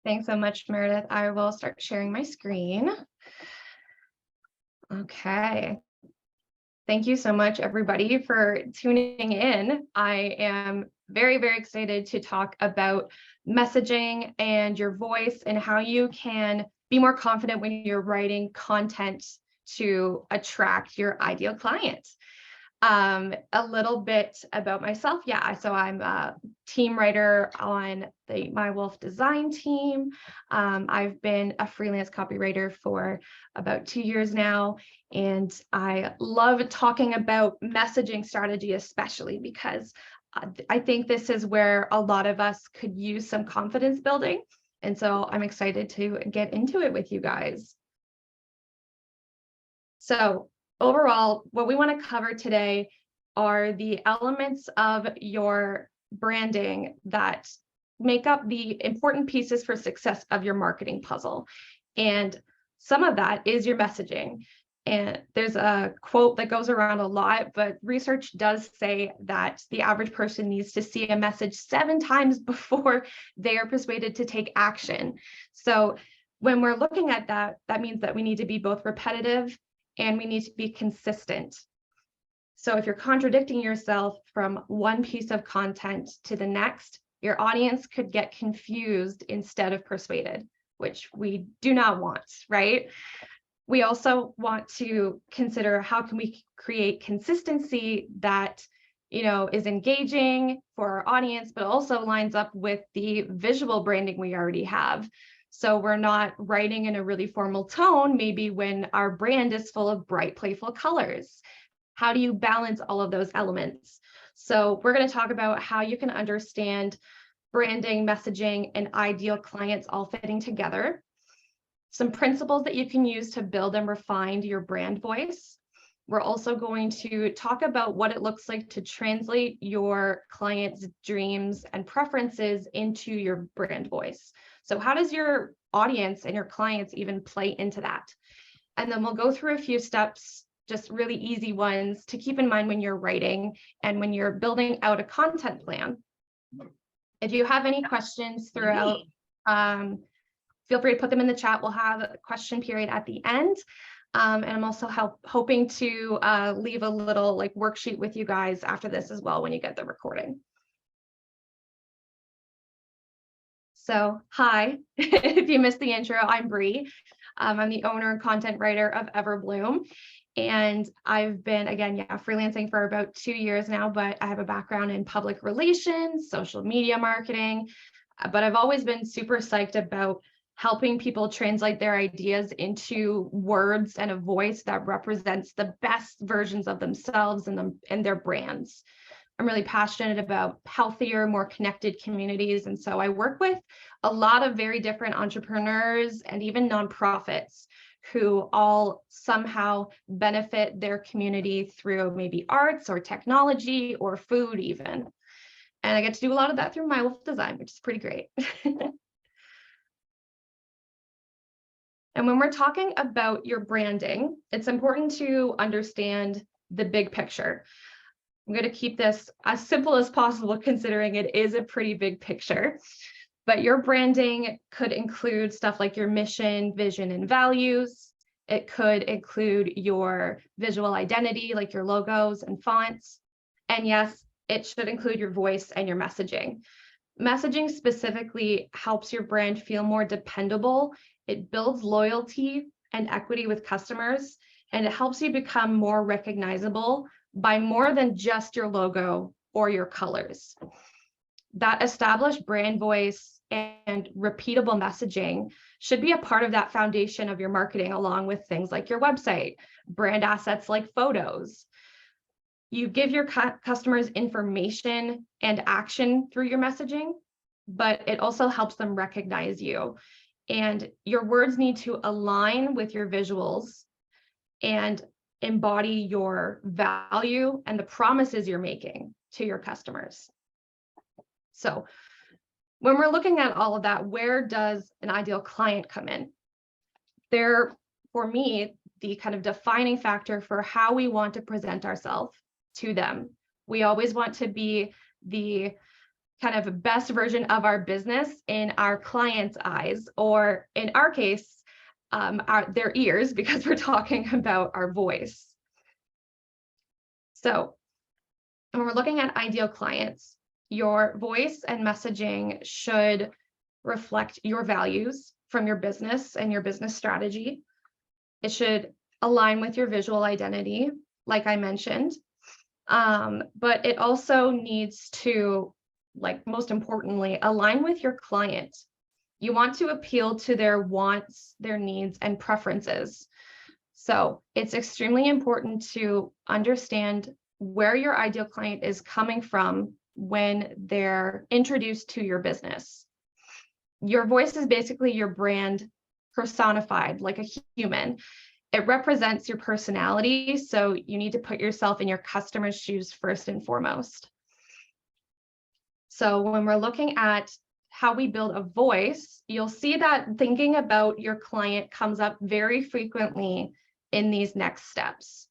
Thanks so much, Meredith. I will start sharing my screen. Okay. Thank you so much, everybody, for tuning in. I am very, very excited to talk about messaging and your voice and how you can be more confident when you're writing content to attract your ideal client. A little bit about myself. Yeah, so I'm a team writer on the My Wolf design team. I've been a freelance copywriter for about 2 years now, and I love talking about messaging strategy, especially because I think this is where a lot of us could use some confidence building. And so I'm excited to get into it with you guys. So overall, what we want to cover today are the elements of your branding that make up the important pieces for success of your marketing puzzle. And some of that is your messaging. And there's a quote that goes around a lot, but research does say that the average person needs to see a message 7 times before they are persuaded to take action. So when we're looking at that, that means that we need to be both repetitive and we need to be consistent. So if you're contradicting yourself from one piece of content to the next, your audience could get confused instead of persuaded, which we do not want, right? We also want to consider how can we create consistency that is engaging for our audience, but also lines up with the visual branding we already have. So we're not writing in a really formal tone, maybe when our brand is full of bright, playful colors. How do you balance all of those elements? So we're going to talk about how you can understand branding, messaging, and ideal clients all fitting together. Some principles that you can use to build and refine your brand voice. We're also going to talk about what it looks like to translate your clients' dreams and preferences into your brand voice. So how does your audience and your clients even play into that? And then we'll go through a few steps, just really easy ones to keep in mind when you're writing and when you're building out a content plan. If you have any questions throughout, feel free to put them in the chat. We'll have a question period at the end. And I'm also hoping to leave a little worksheet with you guys after this as well when you get the recording. So hi, if you missed the intro, I'm Brea. I'm the owner and content writer of Everbloom. And I've been, again, freelancing for about 2 years now, but I have a background in public relations, social media marketing, but I've always been super psyched about helping people translate their ideas into words and a voice that represents the best versions of themselves and their brands. I'm really passionate about healthier, more connected communities. And so I work with a lot of very different entrepreneurs and even nonprofits who all somehow benefit their community through maybe arts or technology or food even. And I get to do a lot of that through My Wolf Design, which is pretty great. And when we're talking about your branding, it's important to understand the big picture. I'm going to keep this as simple as possible, considering it is a pretty big picture. But your branding could include stuff like your mission, vision, and values. It could include your visual identity, like your logos and fonts. And yes, it should include your voice and your messaging. Messaging specifically helps your brand feel more dependable. It builds loyalty and equity with customers, and it helps you become more recognizable by more than just your logo or your colors. That established brand voice and repeatable messaging should be a part of that foundation of your marketing, along with things like your website, brand assets like photos. You give your customers information and action through your messaging, but it also helps them recognize you. And your words need to align with your visuals and embody your value and the promises you're making to your customers. So when we're looking at all of that, where does an ideal client come in? They're, for me, the kind of defining factor for how we want to present ourselves to them. We always want to be the kind of best version of our business in our clients' eyes, or in our case, their ears, because we're talking about our voice. So when we're looking at ideal clients, your voice and messaging should reflect your values from your business and your business strategy. It should align with your visual identity, like I mentioned. But it also needs to, like, most importantly, align with your client. You want to appeal to their wants, their needs, and preferences. So it's extremely important to understand where your ideal client is coming from when they're introduced to your business. Your voice is basically your brand personified like a human. It represents your personality, so you need to put yourself in your customer's shoes first and foremost. So when we're looking at how we build a voice, you'll see that thinking about your client comes up very frequently in these next steps.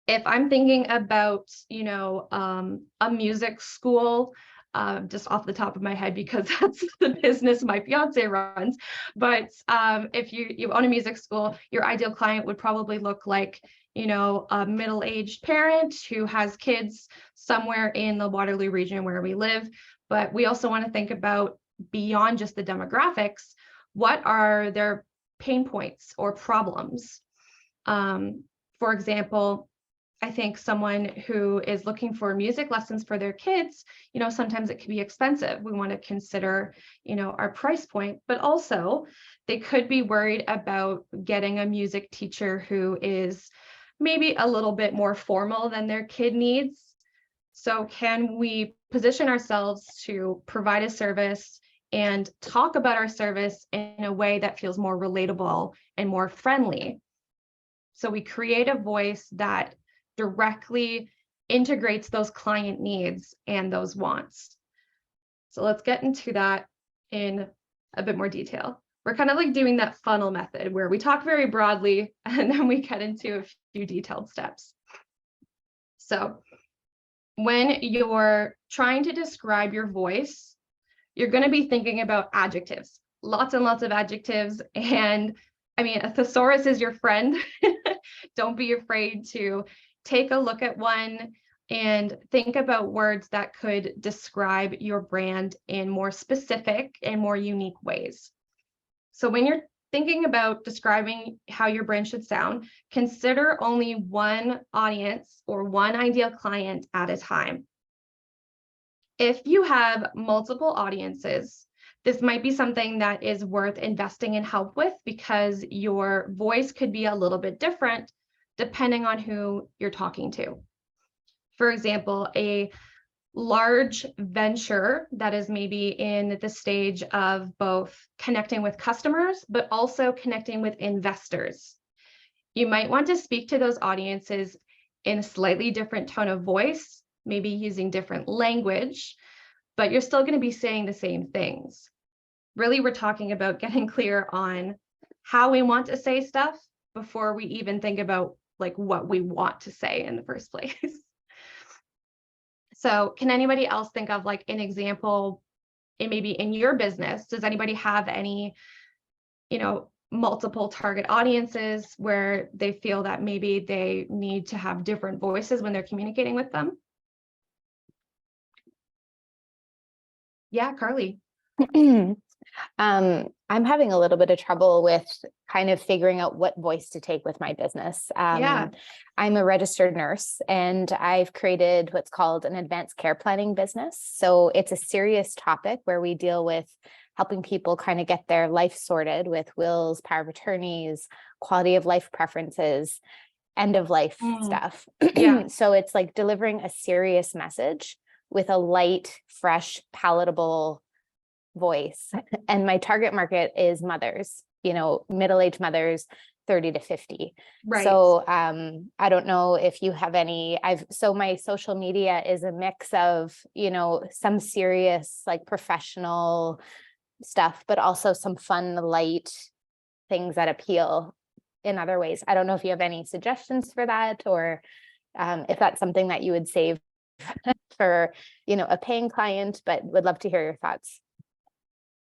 If I'm thinking about, a music school, just off the top of my head, because that's the business my fiance runs. But if you own a music school, your ideal client would probably look like, a middle-aged parent who has kids somewhere in the Waterloo region where we live. But we also want to think about, beyond just the demographics, what are their pain points or problems? For example, I think someone who is looking for music lessons for their kids, sometimes it can be expensive. We want to consider, our price point, but also they could be worried about getting a music teacher who is maybe a little bit more formal than their kid needs. So can we position ourselves to provide a service and talk about our service in a way that feels more relatable and more friendly? So we create a voice that directly integrates those client needs and those wants. So let's get into that in a bit more detail. We're kind of like doing that funnel method where we talk very broadly and then we get into a few detailed steps. So when you're trying to describe your voice, you're going to be thinking about adjectives, lots and lots of adjectives. And I mean, a thesaurus is your friend. Don't be afraid to take a look at one and think about words that could describe your brand in more specific and more unique ways. So when you're thinking about describing how your brand should sound, consider only one audience or one ideal client at a time. If you have multiple audiences, this might be something that is worth investing in help with, because your voice could be a little bit different depending on who you're talking to. For example, a large venture that is maybe in the stage of both connecting with customers, but also connecting with investors. You might want to speak to those audiences in a slightly different tone of voice, maybe using different language, but you're still going to be saying the same things. Really, we're talking about getting clear on how we want to say stuff before we even think about like what we want to say in the first place. So can anybody else think of like an example maybe in your business? Does anybody have any, multiple target audiences where they feel that maybe they need to have different voices when they're communicating with them? Yeah, Carly. I'm having a little bit of trouble with kind of figuring out what voice to take with my business. Yeah. I'm a registered nurse and I've created what's called an advanced care planning business. So it's a serious topic where we deal with helping people kind of get their life sorted with wills, power of attorneys, quality of life preferences, end of life stuff. Yeah. So it's like delivering a serious message with a light, fresh, palatable voice. And my target market is mothers, middle-aged mothers, 30 to 50. Right. So I don't know if you have any, so my social media is a mix of, some serious, like professional stuff, but also some fun, light things that appeal in other ways. I don't know if you have any suggestions for that, or if that's something that you would save. for, a paying client, but would love to hear your thoughts.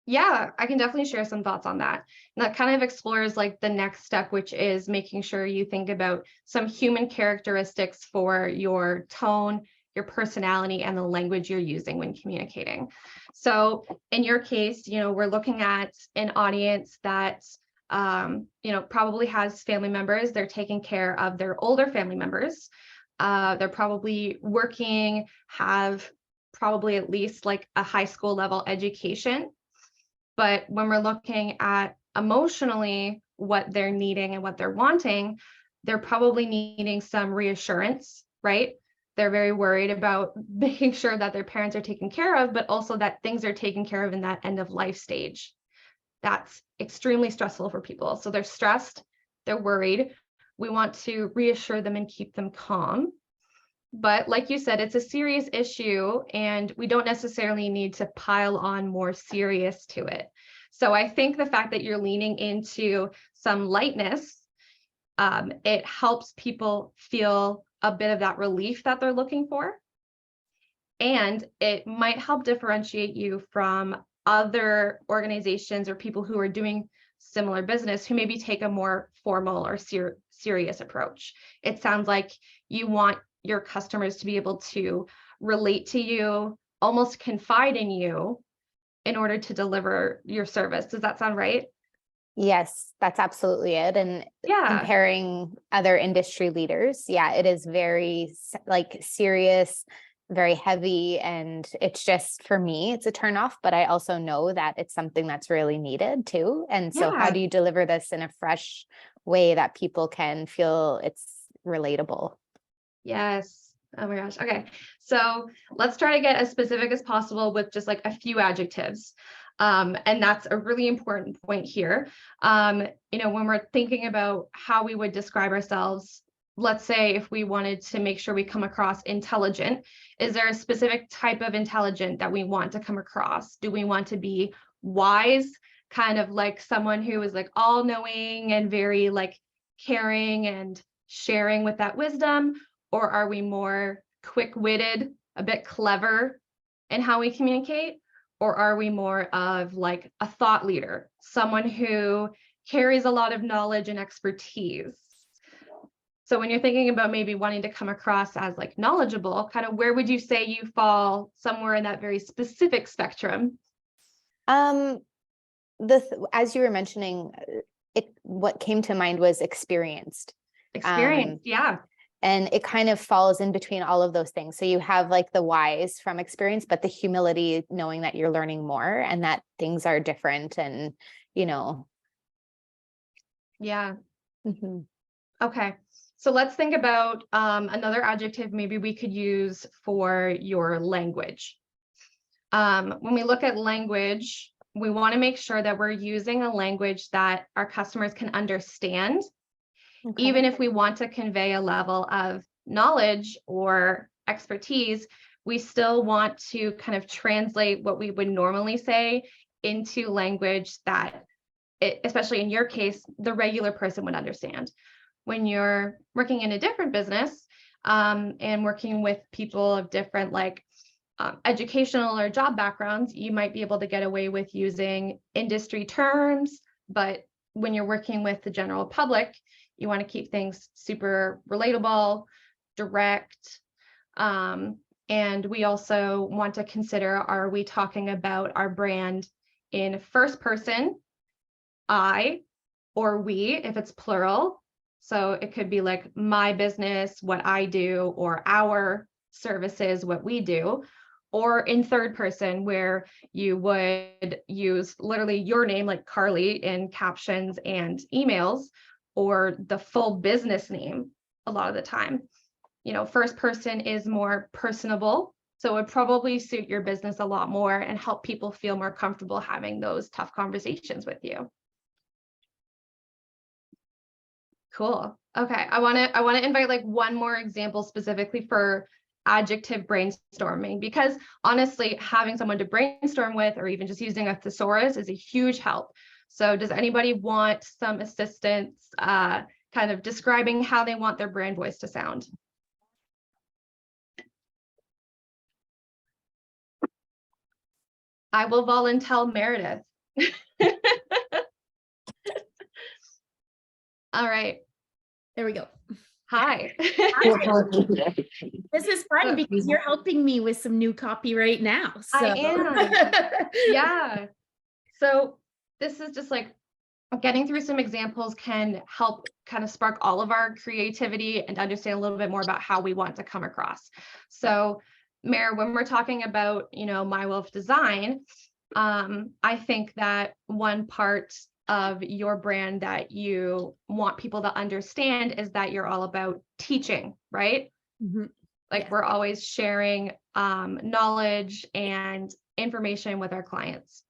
Yeah, I can definitely share some thoughts on that. And that kind of explores like the next step, which is making sure you think about some human characteristics for your tone, your personality, and the language you're using when communicating. So in your case, we're looking at an audience that probably has family members. They're taking care of their older family members. They're probably working, have probably at least like a high school level education. But when we're looking at emotionally what they're needing and what they're wanting, they're probably needing some reassurance, right? They're very worried about making sure that their parents are taken care of, but also that things are taken care of in that end of life stage. That's extremely stressful for people. So they're stressed, they're worried. We want to reassure them and keep them calm. But like you said, it's a serious issue and we don't necessarily need to pile on more serious to it. So I think the fact that you're leaning into some lightness, it helps people feel a bit of that relief that they're looking for. And it might help differentiate you from other organizations or people who are doing similar business who maybe take a more formal or serious approach. It sounds like you want your customers to be able to relate to you, almost confide in you in order to deliver your service. Does that sound right? Yes, that's absolutely it. And comparing other industry leaders, it is very like serious, very heavy. And it's just, for me, it's a turnoff, but I also know that it's something that's really needed too. And so how do you deliver this in a fresh way that people can feel it's relatable? Yes. Oh my gosh. Okay. So let's try to get as specific as possible with just like a few adjectives. And that's a really important point here. When we're thinking about how we would describe ourselves, let's say if we wanted to make sure we come across intelligent, is there a specific type of intelligent that we want to come across? Do we want to be wise, kind of like someone who is like all knowing and very like caring and sharing with that wisdom? Or are we more quick-witted, a bit clever in how we communicate? Or are we more of like a thought leader, someone who carries a lot of knowledge and expertise? So when you're thinking about maybe wanting to come across as like knowledgeable, kind of where would you say you fall somewhere in that very specific spectrum? As you were mentioning, what came to mind was experienced. Experienced, yeah. And it kind of falls in between all of those things. So you have like the wise from experience, but the humility, knowing that you're learning more and that things are different and, Yeah. Mm-hmm. Okay. So let's think about another adjective maybe we could use for your language. When we look at language, we want to make sure that we're using a language that our customers can understand. Okay. Even if we want to convey a level of knowledge or expertise, we still want to kind of translate what we would normally say into language that, especially in your case, the regular person would understand. When you're working in a different business and working with people of different educational or job backgrounds, you might be able to get away with using industry terms, but when you're working with the general public, you want to keep things super relatable, direct. And we also want to consider, are we talking about our brand in first person, I, or we, if it's plural? So it could be like my business, what I do, or our services, what we do, or in third person, where you would use literally your name, like Carly, in captions and emails, or the full business name a lot of the time. First person is more personable, so it would probably suit your business a lot more and help people feel more comfortable having those tough conversations with you. Cool. Okay, I want to invite like one more example specifically for adjective brainstorming, because honestly, having someone to brainstorm with or even just using a thesaurus is a huge help. So does anybody want some assistance kind of describing how they want their brand voice to sound? I will volunteer Meredith. All right. There we go. Hi. This is fun because you're helping me with some new copy right now. So. I am. Yeah. So this is just like getting through some examples can help kind of spark all of our creativity and understand a little bit more about how we want to come across. So, Mare, when we're talking about, My Wolf Design, I think that one part of your brand that you want people to understand is that you're all about teaching, right? Mm-hmm. Like we're always sharing knowledge and information with our clients.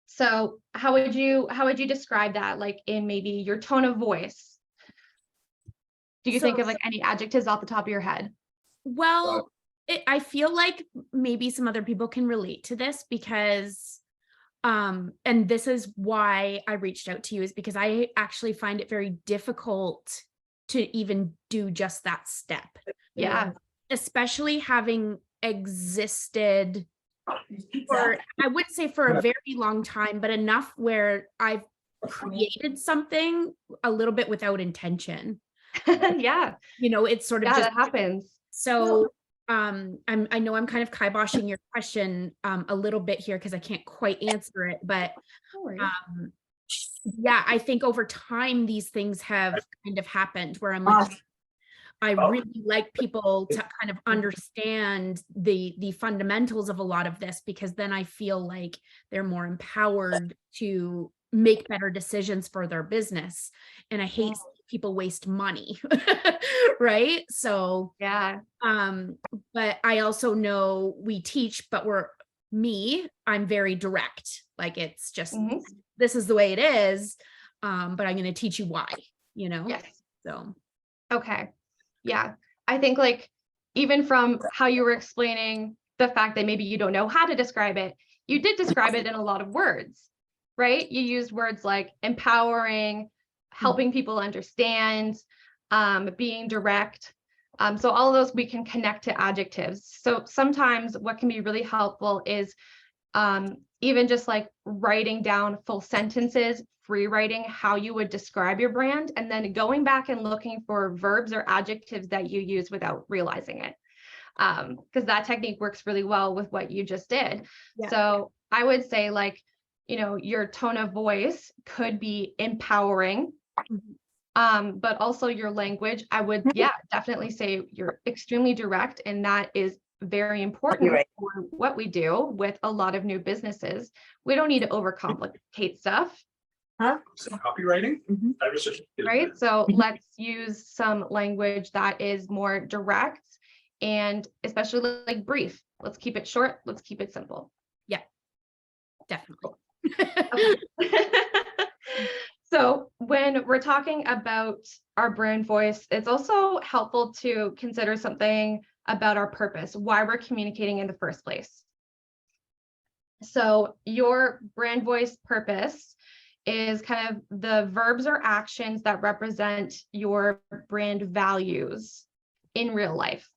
So how would you describe that, like in maybe your tone of voice? Do you think of like any adjectives off the top of your head? Well, I feel like maybe some other people can relate to this because, and this is why I reached out to you, is because I actually find it very difficult to even do just that step. Yeah. Especially having existed for, I wouldn't say for a very long time, but enough where I've created something a little bit without intention. Yeah. It's sort of just that happens. So I know I'm kind of kiboshing your question a little bit here because I can't quite answer it, but yeah, I think over time these things have kind of happened where I'm like, I really like people to kind of understand the fundamentals of a lot of this, because then I feel like they're more empowered to make better decisions for their business. And I hate seeing people waste money. Right. So, yeah. But I also know we teach, but I'm very direct. Like it's just, this is the way it is. But I'm going to teach you why, Yes. So. Okay. Yeah. I think like, even from how you were explaining the fact that maybe you don't know how to describe it, you did describe it in a lot of words, right? You used words like empowering, helping people understand, being direct. So all of those we can connect to adjectives. So sometimes what can be really helpful is even just like writing down full sentences, free writing how you would describe your brand, and then going back and looking for verbs or adjectives that you use without realizing it. Because that technique works really well with what you just did. Yeah. So I would say like, your tone of voice could be empowering. But also your language, I would, definitely say you're extremely direct, and that is very important for what we do with a lot of new businesses. We don't need to overcomplicate stuff. So copywriting, right? So let's use some language that is more direct and especially like brief. Let's keep it short. Let's keep it simple. Yeah, definitely. So when we're talking about our brand voice, it's also helpful to consider something about our purpose, why we're communicating in the first place. So your brand voice purpose is kind of the verbs or actions that represent your brand values in real life.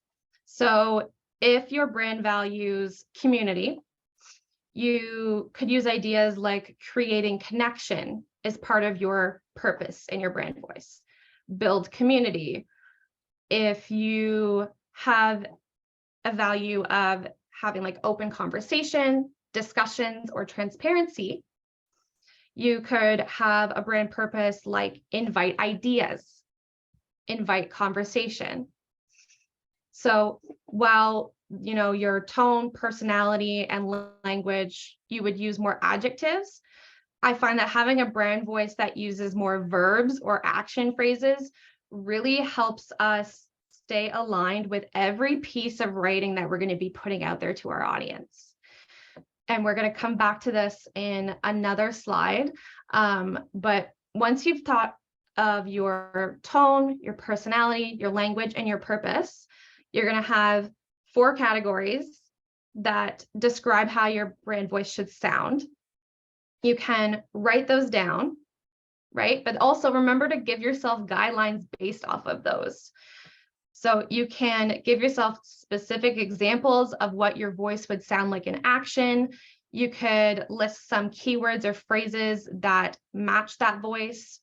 So if your brand values community, you could use ideas like creating connection as part of your purpose in your brand voice. Build community. If you have a value of having like open conversation, discussions, or transparency, you could have a brand purpose like invite ideas, invite conversation. So while your tone, personality, and language, you would use more adjectives, I find that having a brand voice that uses more verbs or action phrases really helps us stay aligned with every piece of writing that we're going to be putting out there to our audience. And we're going to come back to this in another slide. But once you've thought of your tone, your personality, your language, and your purpose, you're going to have 4 categories that describe how your brand voice should sound. You can write those down, right? But also remember to give yourself guidelines based off of those. So you can give yourself specific examples of what your voice would sound like in action. You could list some keywords or phrases that match that voice,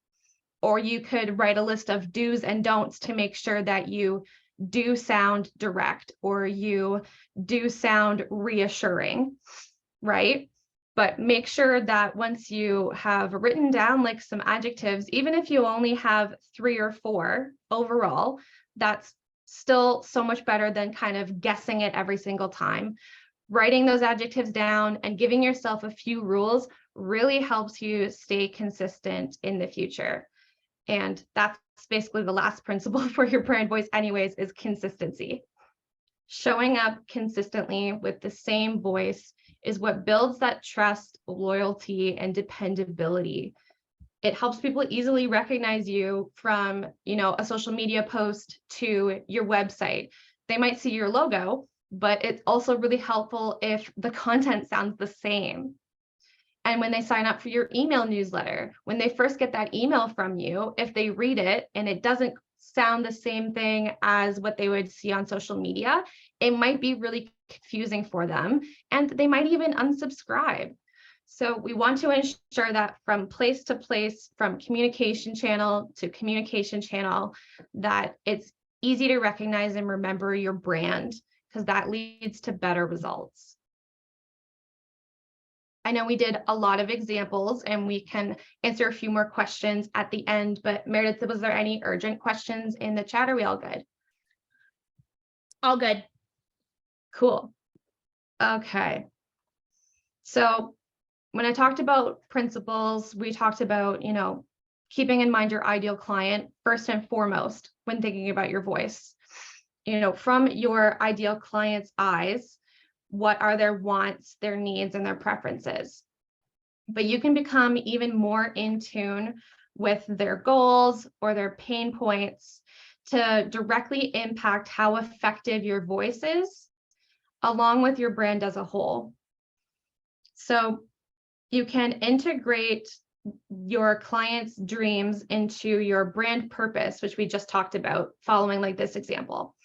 or you could write a list of do's and don'ts to make sure that you do sound direct or you do sound reassuring, right? But make sure that once you have written down like some adjectives, even if you only have 3 or 4 overall, that's still so much better than kind of guessing it every single time. Writing those adjectives down and giving yourself a few rules really helps you stay consistent in the future. And that's basically the last principle for your brand voice anyways, is consistency. Showing up consistently with the same voice is what builds that trust, loyalty, and dependability. It helps people easily recognize you from, a social media post to your website. They might see your logo, but it's also really helpful if the content sounds the same. And when they sign up for your email newsletter, when they first get that email from you, if they read it and it doesn't sound the same thing as what they would see on social media, it might be really confusing for them, and they might even unsubscribe. So we want to ensure that from place to place, from communication channel to communication channel, that it's easy to recognize and remember your brand, because that leads to better results. I know we did a lot of examples and we can answer a few more questions at the end, but Meredith, was there any urgent questions in the chat? Are we all good? All good. Cool. Okay. So when I talked about principles, we talked about, keeping in mind your ideal client first and foremost when thinking about your voice. From your ideal client's eyes, what are their wants, their needs, and their preferences? But you can become even more in tune with their goals or their pain points to directly impact how effective your voice is, along with your brand as a whole. So you can integrate your client's dreams into your brand purpose, which we just talked about, following like this example.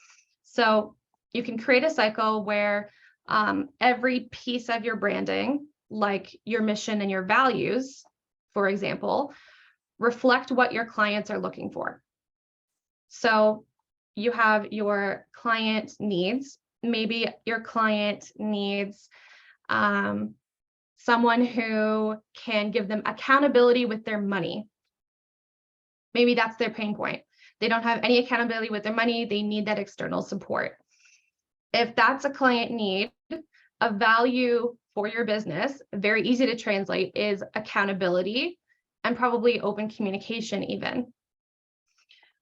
So you can create a cycle where every piece of your branding, like your mission and your values, for example, reflect what your clients are looking for. So you have your client needs. Maybe your client needs someone who can give them accountability with their money. Maybe that's their pain point. They don't have any accountability with their money. They need that external support. If that's a client need, a value for your business, very easy to translate, is accountability and probably open communication even.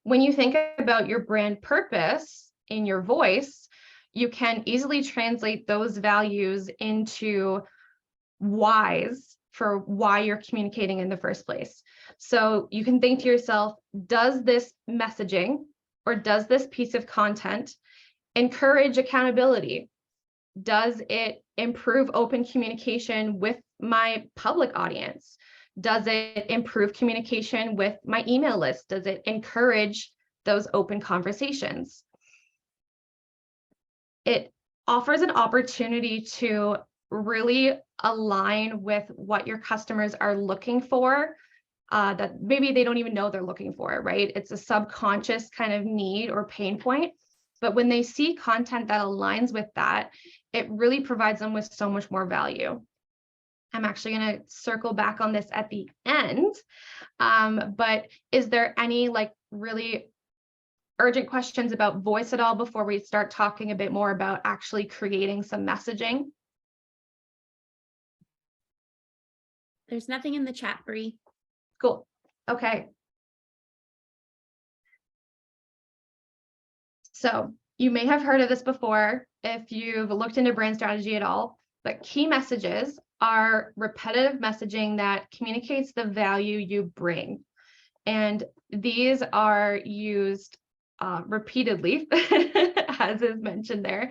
When you think about your brand purpose in your voice, you can easily translate those values into whys for why you're communicating in the first place. So you can think to yourself, does this messaging or does this piece of content encourage accountability? Does it improve open communication with my public audience? Does it improve communication with my email list? Does it encourage those open conversations? It offers an opportunity to really align with what your customers are looking for, that maybe they don't even know they're looking for, right? It's a subconscious kind of need or pain point. But when they see content that aligns with that, it really provides them with so much more value. I'm actually going to circle back on this at the end. But is there any really urgent questions about voice at all before we start talking a bit more about actually creating some messaging? There's nothing in the chat, Brea. Cool. Okay. So you may have heard of this before if you've looked into brand strategy at all, but key messages are repetitive messaging that communicates the value you bring. And these are used repeatedly, as is mentioned there,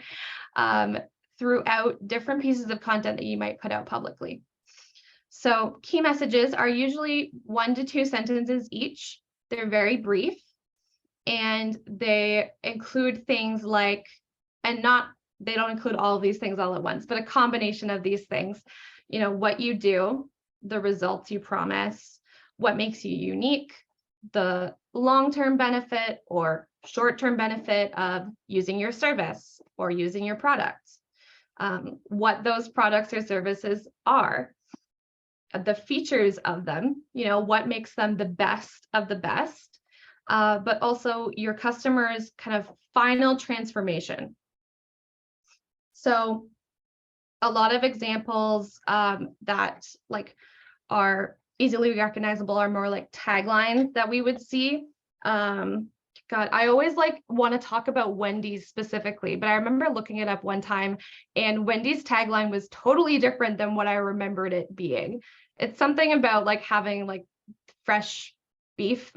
throughout different pieces of content that you might put out publicly. So key messages are usually 1 to 2 sentences each. They're very brief. And they include things like, they don't include all of these things all at once, but a combination of these things, what you do, the results you promise, what makes you unique, the long-term benefit or short-term benefit of using your service or using your product, what those products or services are, the features of them, what makes them the best of the best, but also your customers' kind of final transformation. So a lot of examples that are easily recognizable are more like taglines that we would see. God, I always want to talk about Wendy's specifically, but I remember looking it up one time and Wendy's tagline was totally different than what I remembered it being. It's something about having fresh beef,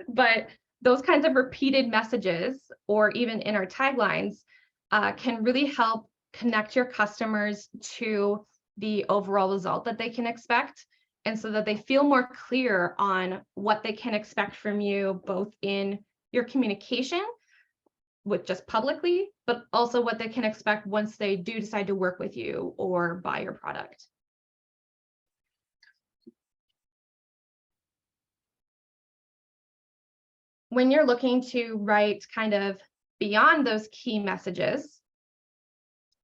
but those kinds of repeated messages, or even in our taglines, can really help connect your customers to the overall result that they can expect. And so that they feel more clear on what they can expect from you, both in your communication with just publicly, but also what they can expect once they do decide to work with you or buy your product. When you're looking to write kind of beyond those key messages,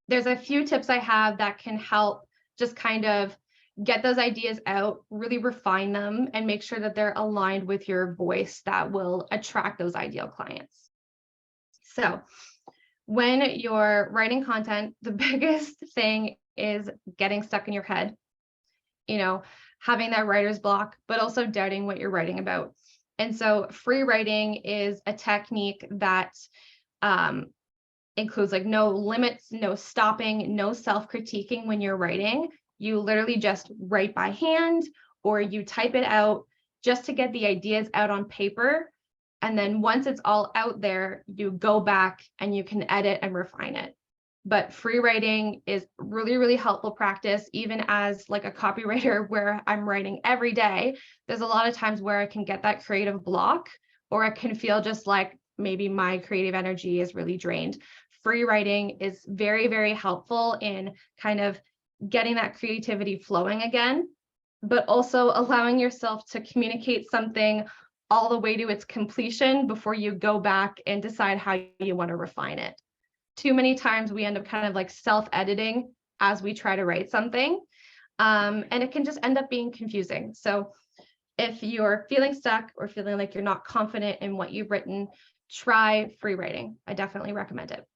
there's a few tips I have that can help just kind of get those ideas out, really refine them, and make sure that they're aligned with your voice that will attract those ideal clients. So when you're writing content, the biggest thing is getting stuck in your head, having that writer's block, but also doubting what you're writing about. And so free writing is a technique that includes no limits, no stopping, no self-critiquing when you're writing. You literally just write by hand or you type it out just to get the ideas out on paper. And then once it's all out there, you go back and you can edit and refine it. But free writing is really, really helpful practice, even as a copywriter where I'm writing every day. There's a lot of times where I can get that creative block, or I can feel just maybe my creative energy is really drained. Free writing is very, very helpful in kind of getting that creativity flowing again, but also allowing yourself to communicate something all the way to its completion before you go back and decide how you want to refine it. Too many times we end up kind of self-editing as we try to write something, and it can just end up being confusing. So if you're feeling stuck or feeling like you're not confident in what you've written, try free writing. I definitely recommend it.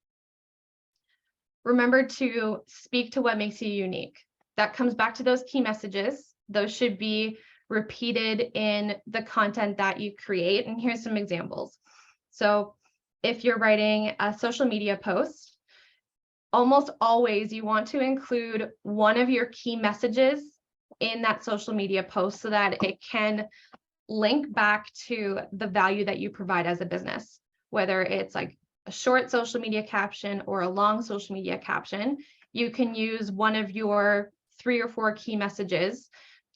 Remember to speak to what makes you unique. That comes back to those key messages. Those should be repeated in the content that you create. And here's some examples. So if you're writing a social media post, almost always you want to include one of your key messages in that social media post so that it can link back to the value that you provide as a business, whether it's a short social media caption or a long social media caption. You can use one of your 3 or 4 key messages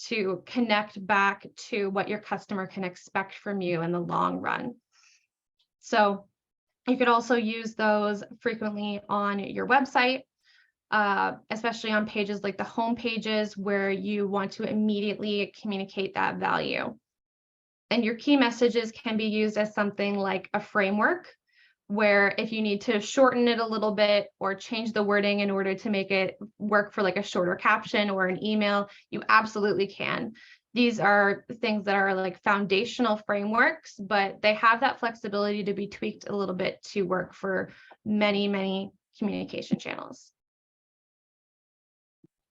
to connect back to what your customer can expect from you in the long run. So you could also use those frequently on your website, especially on pages like the home pages where you want to immediately communicate that value. And your key messages can be used as something like a framework, where if you need to shorten it a little bit or change the wording in order to make it work for a shorter caption or an email, you absolutely can. These are things that are foundational frameworks, but they have that flexibility to be tweaked a little bit to work for many, many communication channels.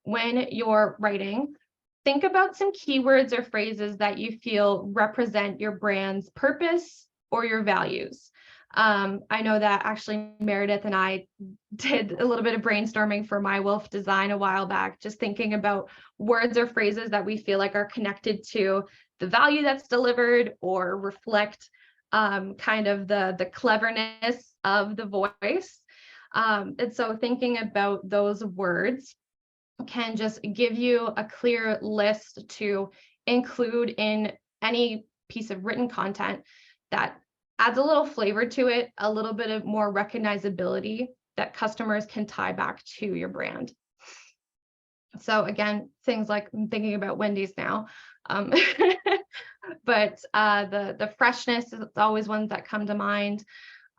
When you're writing, think about some keywords or phrases that you feel represent your brand's purpose or your values. I know that actually Meredith and I did a little bit of brainstorming for My Wolf Design a while back, just thinking about words or phrases that we feel are connected to the value that's delivered or reflect kind of the cleverness of the voice. And so thinking about those words can just give you a clear list to include in any piece of written content that adds a little flavor to it, a little bit of more recognizability that customers can tie back to your brand. So again, things like I'm thinking about Wendy's now, but the freshness is always ones that come to mind,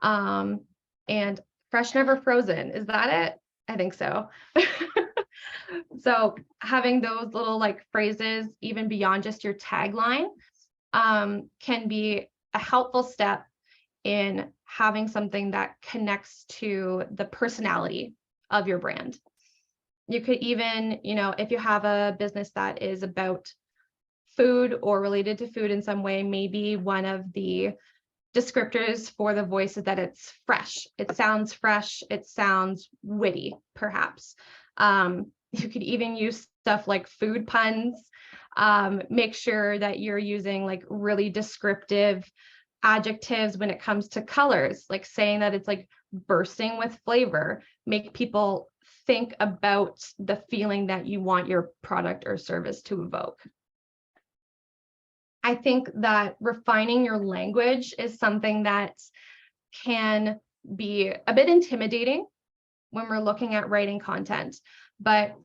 and fresh never frozen. Is that it? I think so. So having those little like phrases, even beyond just your tagline, can be a helpful step in having something that connects to the personality of your brand. You could even, if you have a business that is about food or related to food in some way, maybe one of the descriptors for the voice is that it's fresh. It sounds witty, perhaps. You could even use stuff like food puns. Make sure that you're using like really descriptive adjectives when it comes to colors, like saying that it's like bursting with flavor. Make people think about the feeling that you want your product or service to evoke. I think that refining your language is something that can be a bit intimidating when we're looking at writing content. But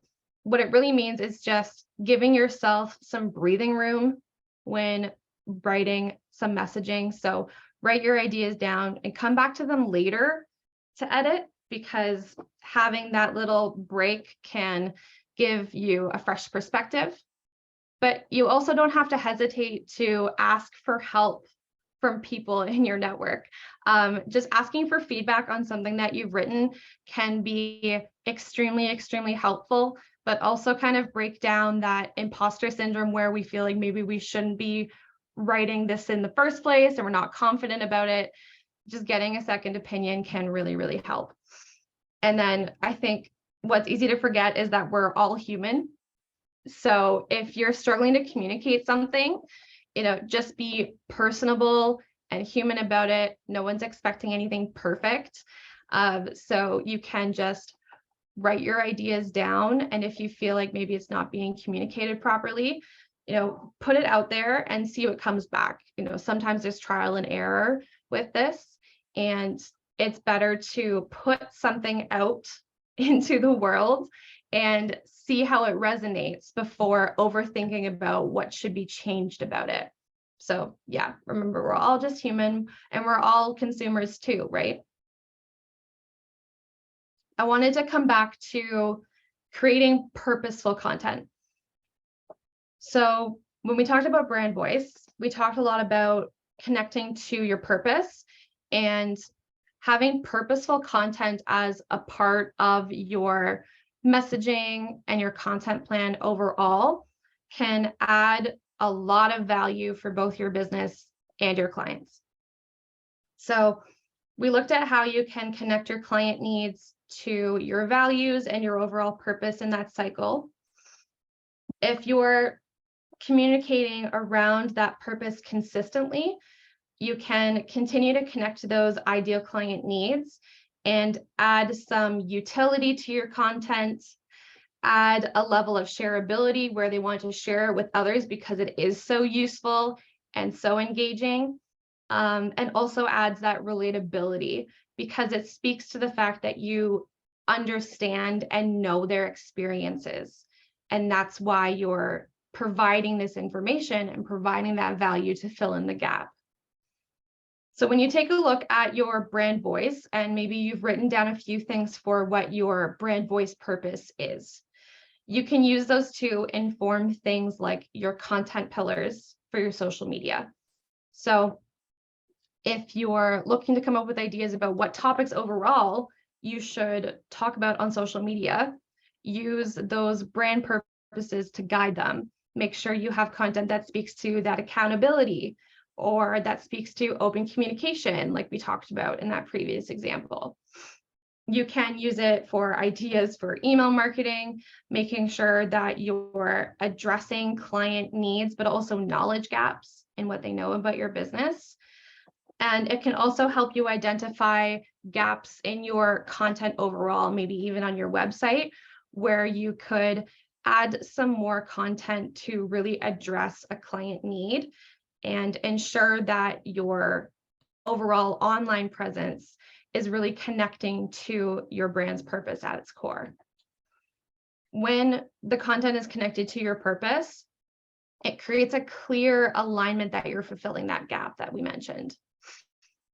what it really means is just giving yourself some breathing room when writing some messaging. So write your ideas down and come back to them later to edit, because having that little break can give you a fresh perspective. But you also don't have to hesitate to ask for help from people in your network. Just asking for feedback on something that you've written can be extremely, extremely helpful, but also kind of break down that imposter syndrome where we feel like maybe we shouldn't be writing this in the first place and we're not confident about it. Just getting a second opinion can really, really help. And then I think what's easy to forget is that we're all human. So if you're struggling to communicate something, just be personable and human about it. No one's expecting anything perfect. So you can just write your ideas down. And if you feel like maybe it's not being communicated properly, put it out there and see what comes back. Sometimes there's trial and error with this, and it's better to put something out into the world and see how it resonates before overthinking about what should be changed about it. So yeah, remember, we're all just human and we're all consumers too, right? I wanted to come back to creating purposeful content. So when we talked about brand voice, we talked a lot about connecting to your purpose, and having purposeful content as a part of your messaging and your content plan overall can add a lot of value for both your business and your clients. So we looked at how you can connect your client needs to your values and your overall purpose in that cycle. If you're communicating around that purpose consistently, you can continue to connect to those ideal client needs and add some utility to your content, add a level of shareability where they want to share it with others because it is so useful and so engaging, and also adds that relatability because it speaks to the fact that you understand and know their experiences. And that's why you're providing this information and providing that value to fill in the gap. So when you take a look at your brand voice, and maybe you've written down a few things for what your brand voice purpose is, you can use those to inform things like your content pillars for your social media. So if you're looking to come up with ideas about what topics overall you should talk about on social media, use those brand purposes to guide them. Make sure you have content that speaks to that accountability, or that speaks to open communication, like we talked about in that previous example. You can use it for ideas for email marketing, making sure that you're addressing client needs, but also knowledge gaps in what they know about your business. And it can also help you identify gaps in your content overall, maybe even on your website, where you could add some more content to really address a client need and ensure that your overall online presence is really connecting to your brand's purpose at its core. When the content is connected to your purpose, it creates a clear alignment that you're fulfilling that gap that we mentioned.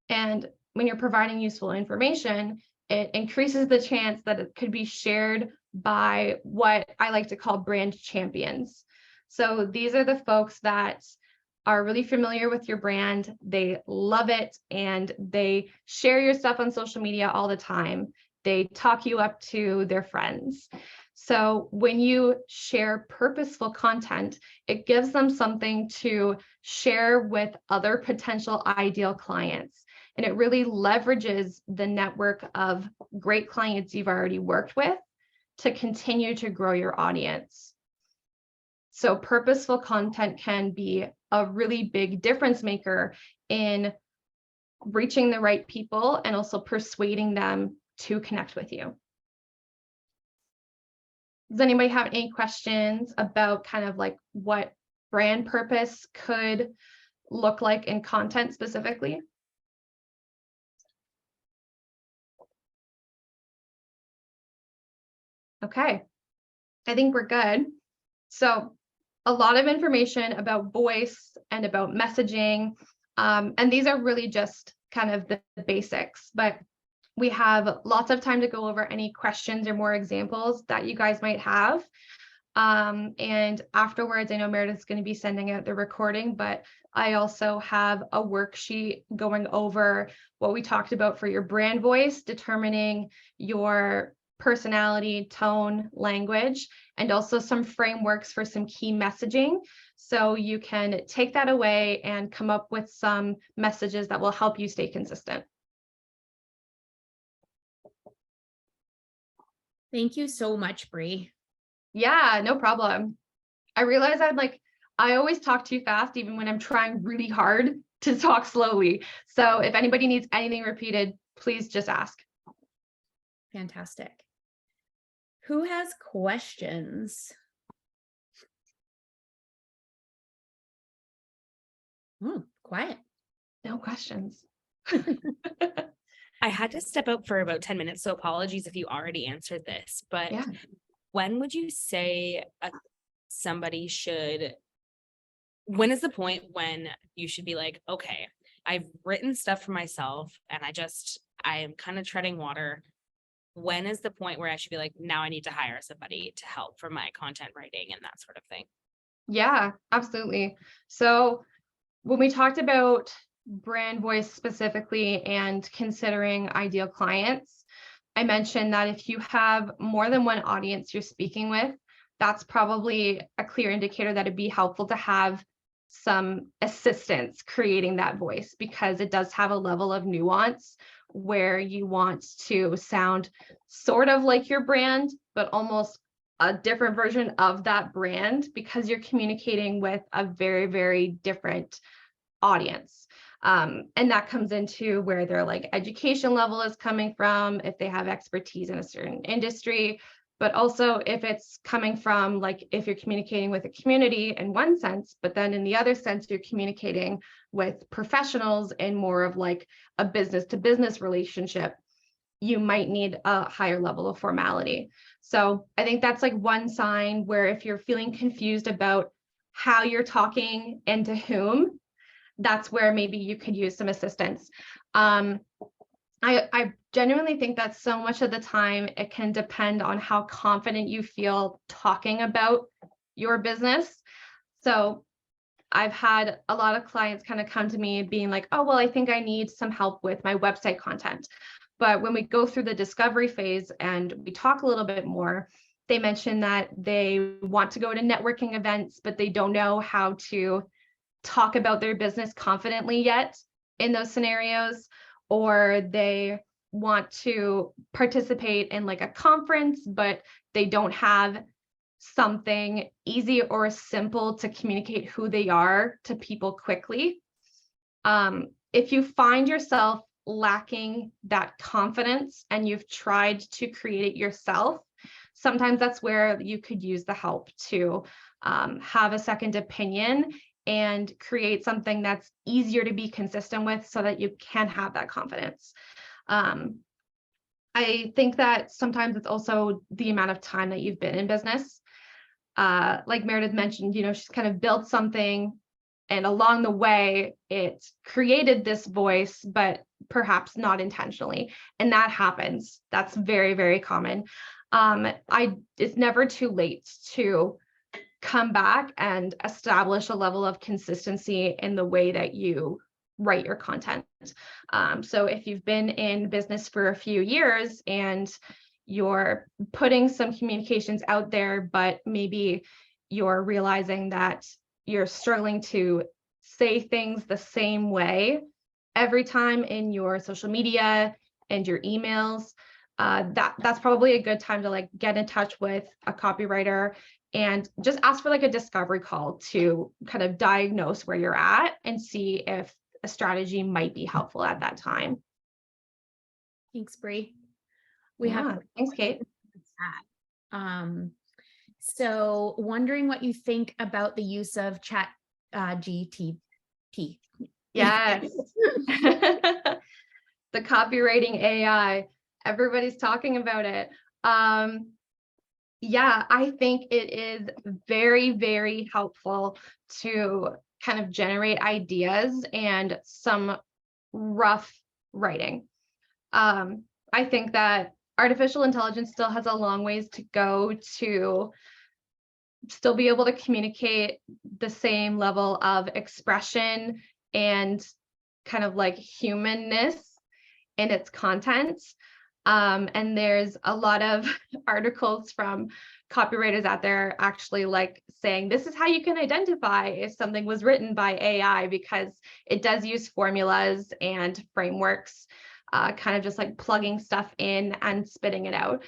And when you're providing useful information, it increases the chance that it could be shared by what I like to call brand champions. So these are the folks that are really familiar with your brand, they love it, and they share your stuff on social media all the time. They talk you up to their friends. So when you share purposeful content, it gives them something to share with other potential ideal clients. And it really leverages the network of great clients you've already worked with to continue to grow your audience. So purposeful content can be a really big difference maker in reaching the right people and also persuading them to connect with you. Does anybody have any questions about kind of like what brand purpose could look like in content specifically? Okay, I think we're good. So a lot of information about voice and about messaging. And these are really just kind of the basics, but we have lots of time to go over any questions or more examples that you guys might have. And afterwards, I know Meredith's going to be sending out the recording, but I also have a worksheet going over what we talked about for your brand voice, determining your personality, tone, language, and also some frameworks for some key messaging. So you can take that away and come up with some messages that will help you stay consistent. Thank you so much, Brea. Yeah, no problem. I realize I always talk too fast, even when I'm trying really hard to talk slowly. So if anybody needs anything repeated, please just ask. Fantastic. Who has questions? Oh, quiet. No questions. I had to step out for about 10 minutes, so apologies if you already answered this, but Yeah. when would you say somebody should, when is the point when you should be like, okay, I've written stuff for myself and I am kind of treading water. When is the point where I should be like, now I need to hire somebody to help for my content writing and that sort of thing? Yeah, absolutely. So when we talked about brand voice specifically and considering ideal clients, I mentioned that if you have more than one audience you're speaking with, that's probably a clear indicator that it'd be helpful to have some assistance creating that voice, because it does have a level of nuance where you want to sound sort of like your brand, but almost a different version of that brand, because you're communicating with a very, very different audience. And that comes into where their like education level is coming from, if they have expertise in a certain industry, but also if it's coming from, like, if you're communicating with a community in one sense, but then in the other sense, you're communicating with professionals in more of like a business to business relationship, you might need a higher level of formality. So I think that's like one sign where if you're feeling confused about how you're talking and to whom, that's where maybe you could use some assistance. I genuinely think that so much of the time it can depend on how confident you feel talking about your business. So I've had a lot of clients kind of come to me being like, oh, well, I think I need some help with my website content. But when we go through the discovery phase and we talk a little bit more, they mention that they want to go to networking events, but they don't know how to talk about their business confidently yet in those scenarios, or they want to participate in like a conference, but they don't have something easy or simple to communicate who they are to people quickly. If you find yourself lacking that confidence and you've tried to create it yourself, sometimes that's where you could use the help to have a second opinion and create something that's easier to be consistent with so that you can have that confidence. I think that sometimes it's also the amount of time that you've been in business. Like Meredith mentioned, she's kind of built something, and along the way, it created this voice, but perhaps not intentionally. And that happens. That's very, very common. It's never too late to come back and establish a level of consistency in the way that you write your content. So if you've been in business for a few years and you're putting some communications out there, but maybe you're realizing that you're struggling to say things the same way every time in your social media and your emails, that's probably a good time to like get in touch with a copywriter and just ask for like a discovery call to kind of diagnose where you're at and see if a strategy might be helpful at that time. Thanks, Brea. We have thanks, Kate. So wondering what you think about the use of chat GTP. Yes. The copywriting AI, everybody's talking about it. Yeah, I think it is very, very helpful to kind of generate ideas and some rough writing. I think that artificial intelligence still has a long ways to go to still be able to communicate the same level of expression and kind of like humanness in its content. And there's a lot of articles from copywriters out there actually like saying, this is how you can identify if something was written by AI, because it does use formulas and frameworks, kind of just like plugging stuff in and spitting it out.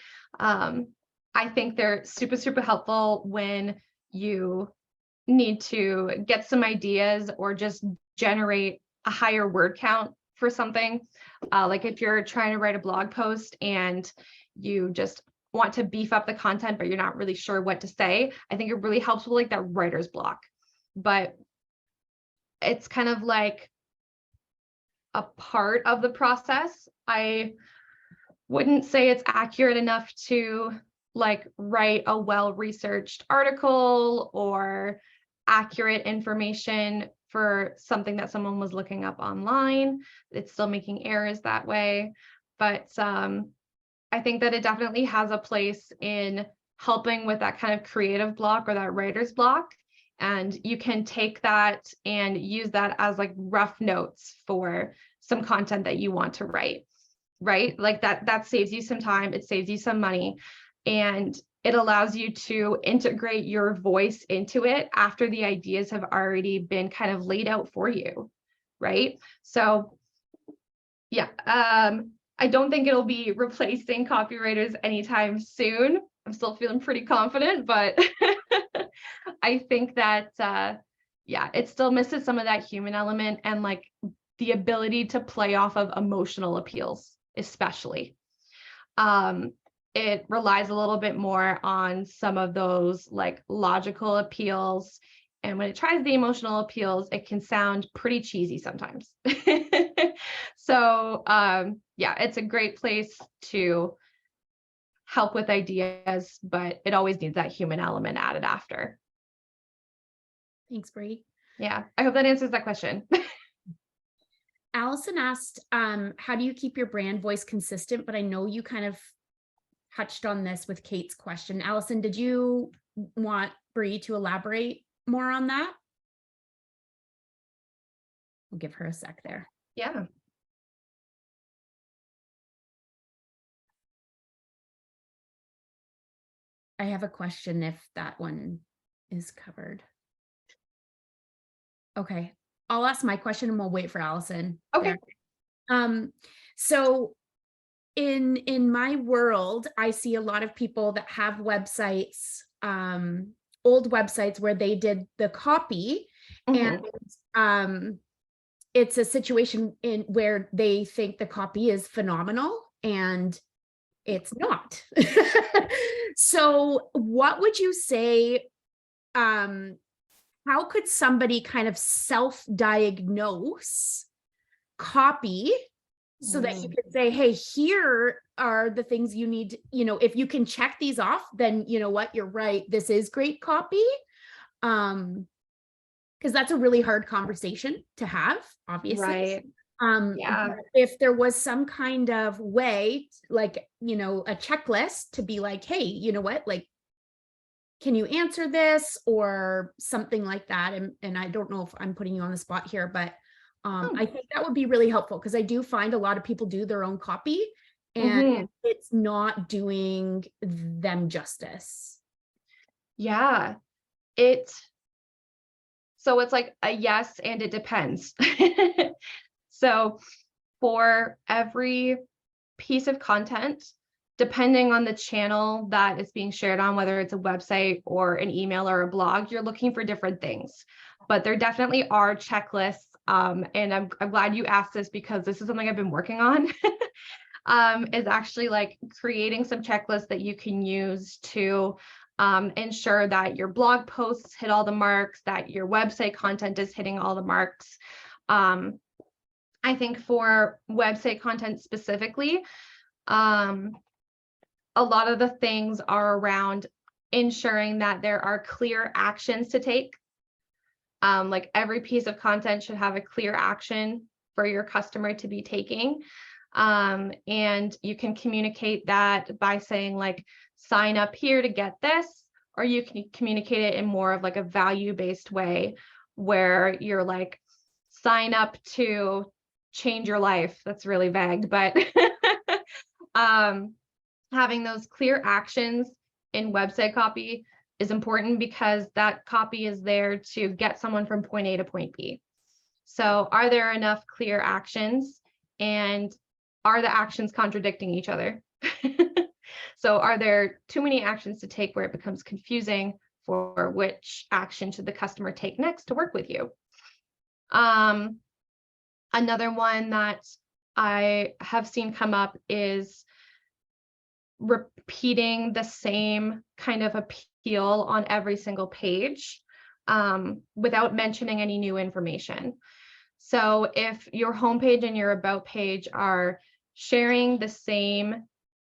I think they're super, super helpful when you need to get some ideas or just generate a higher word count for something. Like if you're trying to write a blog post and you just want to beef up the content, but you're not really sure what to say, I think it really helps with like that writer's block. But it's kind of like a part of the process. I wouldn't say it's accurate enough to like write a well-researched article or accurate information for something that someone was looking up online. It's still making errors that way. But I think that it definitely has a place in helping with that kind of creative block or that writer's block. And you can take that and use that as like rough notes for some content that you want to write, right? Like that saves you some time, it saves you some money, and it allows you to integrate your voice into it after the ideas have already been kind of laid out for you, right? So yeah, I don't think it'll be replacing copywriters anytime soon. I'm still feeling pretty confident, but I think that, yeah, it still misses some of that human element and like the ability to play off of emotional appeals, especially. It relies a little bit more on some of those like logical appeals. And when it tries the emotional appeals, it can sound pretty cheesy sometimes. So yeah, it's a great place to help with ideas, but it always needs that human element added after. Thanks, Brea. Yeah, I hope that answers that question. Allison asked, how do you keep your brand voice consistent? But I know you kind of touched on this with Kate's question. Allison, did you want Brea to elaborate more on that? We'll give her a sec there. Yeah. I have a question if that one is covered. Okay, I'll ask my question and we'll wait for Allison. Okay. There. So in my world, I see a lot of people that have websites, old websites where they did the copy, and it's a situation in where they think the copy is phenomenal and it's not. So what would you say, how how could somebody kind of self-diagnose copy so that you could say, hey, here are the things you need, if you can check these off, then you know what, you're right, this is great copy. Because that's a really hard conversation to have, obviously. Right. Yeah. If there was some kind of way, like, a checklist to be like, hey, you know what, like, can you answer this or something like that? And I don't know if I'm putting you on the spot here, but I think that would be really helpful, because I do find a lot of people do their own copy and it's not doing them justice. Yeah. So it's like a yes, and it depends. So for every piece of content, depending on the channel that is being shared on, whether it's a website or an email or a blog, you're looking for different things. But there definitely are checklists. And I'm glad you asked this, because this is something I've been working on, is actually like creating some checklists that you can use to ensure that your blog posts hit all the marks, that your website content is hitting all the marks. I think for website content specifically, a lot of the things are around ensuring that there are clear actions to take. Like every piece of content should have a clear action for your customer to be taking. And you can communicate that by saying like, sign up here to get this, or you can communicate it in more of like a value-based way where you're like, sign up to change your life. That's really vague, but having those clear actions in website copy is important, because that copy is there to get someone from point A to point B. So are there enough clear actions, and are the actions contradicting each other? So are there too many actions to take where it becomes confusing for which action should the customer take next to work with you? Another one that I have seen come up is repeating the same kind of appeal on every single page without mentioning any new information. So if your homepage and your about page are sharing the same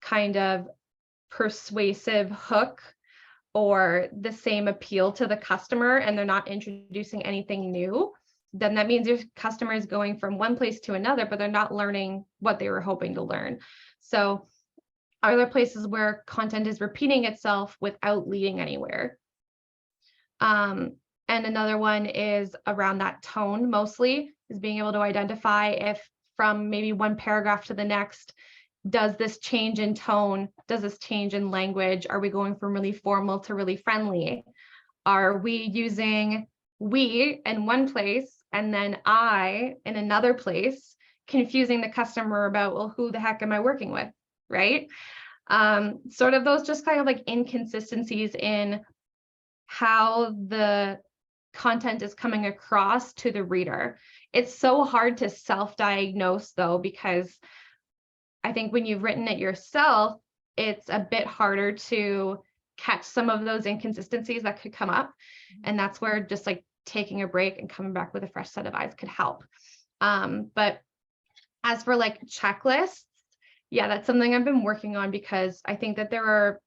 kind of persuasive hook or the same appeal to the customer, and they're not introducing anything new, then that means your customer is going from one place to another, but they're not learning what they were hoping to learn. So are there places where content is repeating itself without leading anywhere? And another one is around that tone, mostly, is being able to identify if from maybe one paragraph to the next, does this change in tone? Does this change in language? Are we going from really formal to really friendly? Are we using we in one place and then I in another place, confusing the customer about, well, who the heck am I working with, right? Sort of those just kind of like inconsistencies in how the content is coming across to the reader. It's so hard to self-diagnose though, because I think when you've written it yourself, it's a bit harder to catch some of those inconsistencies that could come up. And that's where just like taking a break and coming back with a fresh set of eyes could help. But as for like checklists, yeah, that's something I've been working on, because I think that there are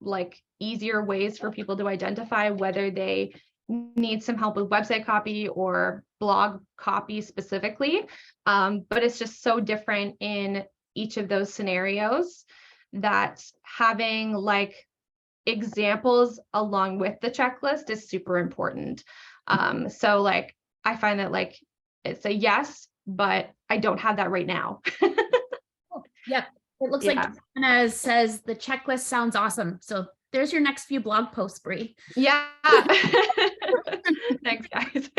like easier ways for people to identify whether they need some help with website copy or blog copy specifically. But it's just so different in each of those scenarios that having like examples along with the checklist is super important. So like, I find that like, it's a yes, but I don't have that right now. Yep. It looks like Anna says the checklist sounds awesome. So there's your next few blog posts, Brea. Yeah. Thanks, guys.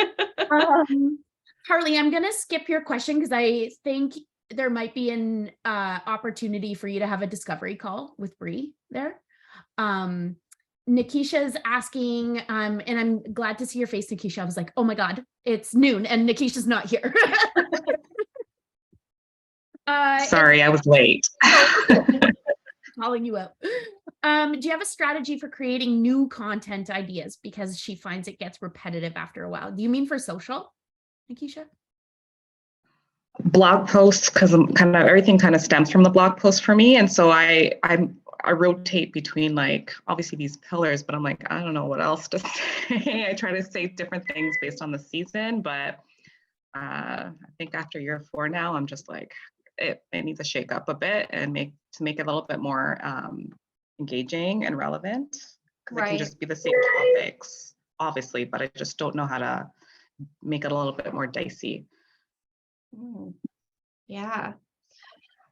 Harley, I'm going to skip your question because I think there might be an opportunity for you to have a discovery call with Brea there. Nikisha's asking, and I'm glad to see your face, Nikisha. I was like, oh my God, it's noon and Nikisha's not here. Sorry, I was late. Calling you out. Do you have a strategy for creating new content ideas? Because she finds it gets repetitive after a while. Do you mean for social, Nikisha? Blog posts, because kind of everything kind of stems from the blog post for me, and so I rotate between like obviously these pillars, but I'm like, I don't know what else to say. I try to say different things based on the season, but I think after year 4 now, I'm just like it needs to shake up a bit and make it a little bit more engaging and relevant, because it can just be the same topics obviously, but I just don't know how to make it a little bit more dicey. Yeah.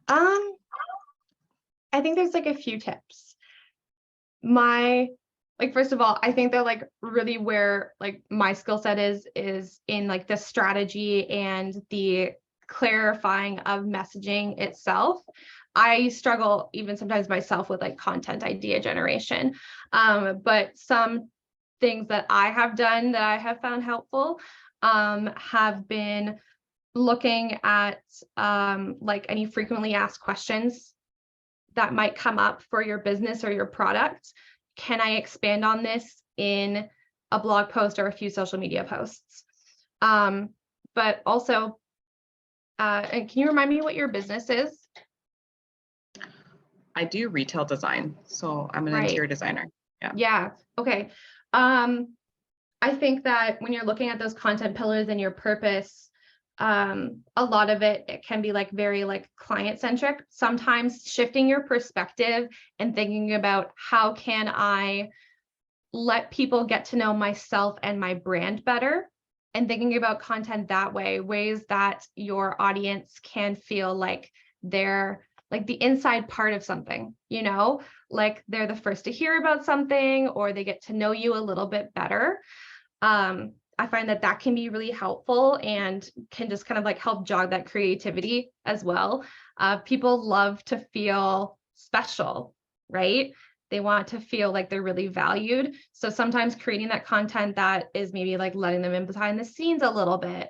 I think there's like a few tips. First of all, I think that like really where like my skill set is in like the strategy and the clarifying of messaging itself. I struggle even sometimes myself with like content idea generation. But some things that I have done that I have found helpful have been looking at like any frequently asked questions that might come up for your business or your product. Can I expand on this in a blog post or a few social media posts? But also, and can you remind me what your business is? I do retail design, so I'm an interior designer. Yeah. Okay. I think that when you're looking at those content pillars and your purpose, a lot of it can be like very like client centric. Sometimes shifting your perspective and thinking about how can I let people get to know myself and my brand better, and thinking about content that way, ways that your audience can feel like they're like the inside part of something, like they're the first to hear about something, or they get to know you a little bit better. I find that can be really helpful and can just kind of like help jog that creativity as well. People love to feel special, right? They want to feel like they're really valued. So sometimes creating that content that is maybe like letting them in behind the scenes a little bit,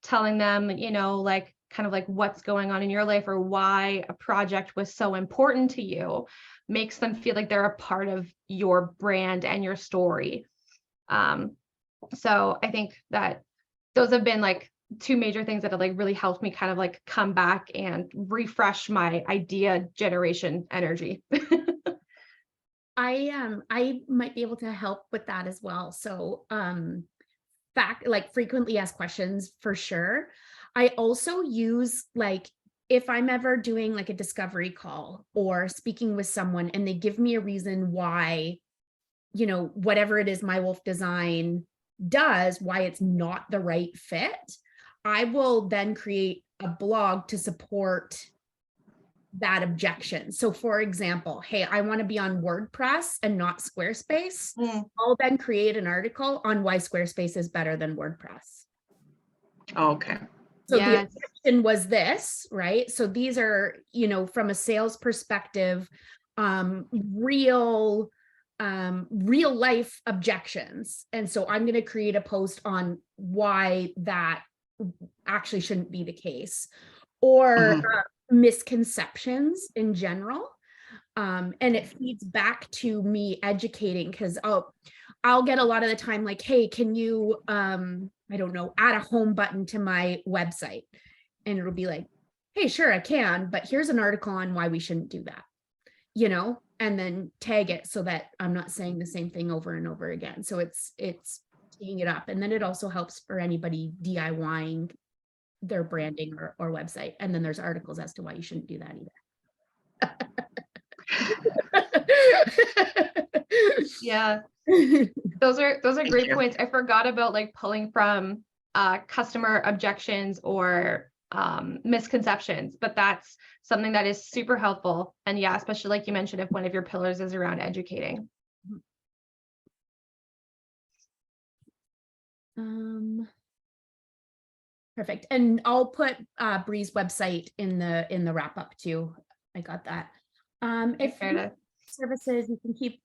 telling them, like kind of like what's going on in your life or why a project was so important to you, makes them feel like they're a part of your brand and your story. So I think that those have been like 2 major things that have like really helped me kind of like come back and refresh my idea generation energy. I might be able to help with that as well. So like frequently asked questions for sure. I also use like if I'm ever doing like a discovery call or speaking with someone and they give me a reason why, whatever it is my wolf design does, why it's not the right fit, I will then create a blog to support that objection. So for example, hey, I want to be on WordPress and not Squarespace. I'll then create an article on why Squarespace is better than WordPress. Okay. So the objection was this, right? So these are, from a sales perspective, real life objections. And so I'm going to create a post on why that actually shouldn't be the case, or misconceptions in general. And it feeds back to me educating, because I'll get a lot of the time like, hey, can you, I don't know, add a home button to my website? And it'll be like, hey, sure, I can, but here's an article on why we shouldn't do that, and then tag it so that I'm not saying the same thing over and over again. So it's teeing it up. And then it also helps for anybody DIYing their branding or website. And then there's articles as to why you shouldn't do that either. Yeah. Those are great points. I forgot about like pulling from customer objections or misconceptions, but that's something that is super helpful. And yeah, especially like you mentioned, if one of your pillars is around educating. Perfect. And I'll put Brea's website in the wrap up too. I got that. If services, you can keep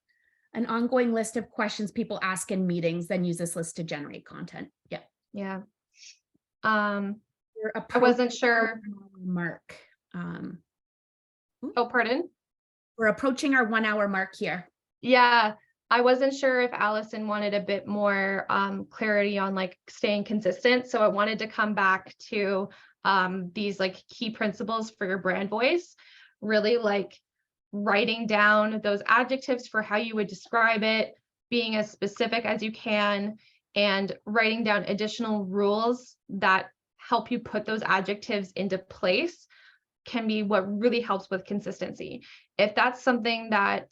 an ongoing list of questions people ask in meetings, then use this list to generate content. Yeah. Yeah. I wasn't sure. Mark. Oh, pardon? We're approaching our 1 hour mark here. Yeah, I wasn't sure if Allison wanted a bit more clarity on like staying consistent. So I wanted to come back to these like key principles for your brand voice, really like writing down those adjectives for how you would describe it, being as specific as you can, and writing down additional rules that help you put those adjectives into place can be what really helps with consistency. If that's something that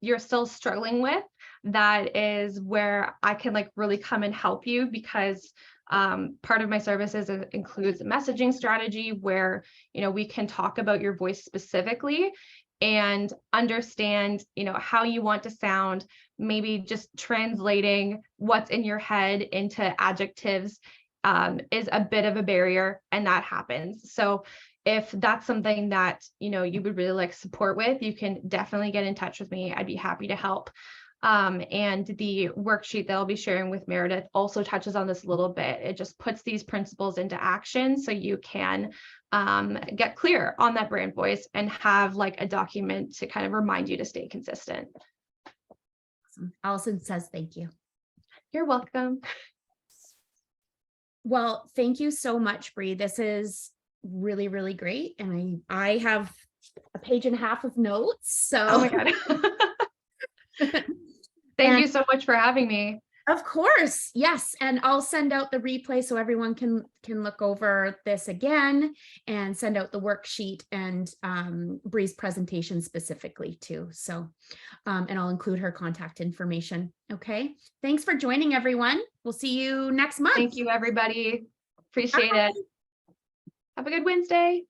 you're still struggling with, that is where I can like really come and help you, because part of my services includes a messaging strategy where, you know, we can talk about your voice specifically and understand, you know, how you want to sound, maybe just translating what's in your head into adjectives is a bit of a barrier, and that happens. So if that's something that, you know, you would really like support with, you can definitely get in touch with me. I'd be happy to help. And the worksheet that I'll be sharing with Meredith also touches on this a little bit. It just puts these principles into action so you can get clear on that brand voice and have like a document to kind of remind you to stay consistent. Awesome. Allison says thank you. You're welcome. Well, thank you so much, Brea. This is really, really great. And I have a page and a half of notes. So Oh my God. Thank you so much for having me. Of course. Yes. And I'll send out the replay so everyone can look over this again, and send out the worksheet and Brea's presentation specifically too. So, and I'll include her contact information. Okay. Thanks for joining, everyone. We'll see you next month. Thank you, everybody. Appreciate it. Have a good Wednesday.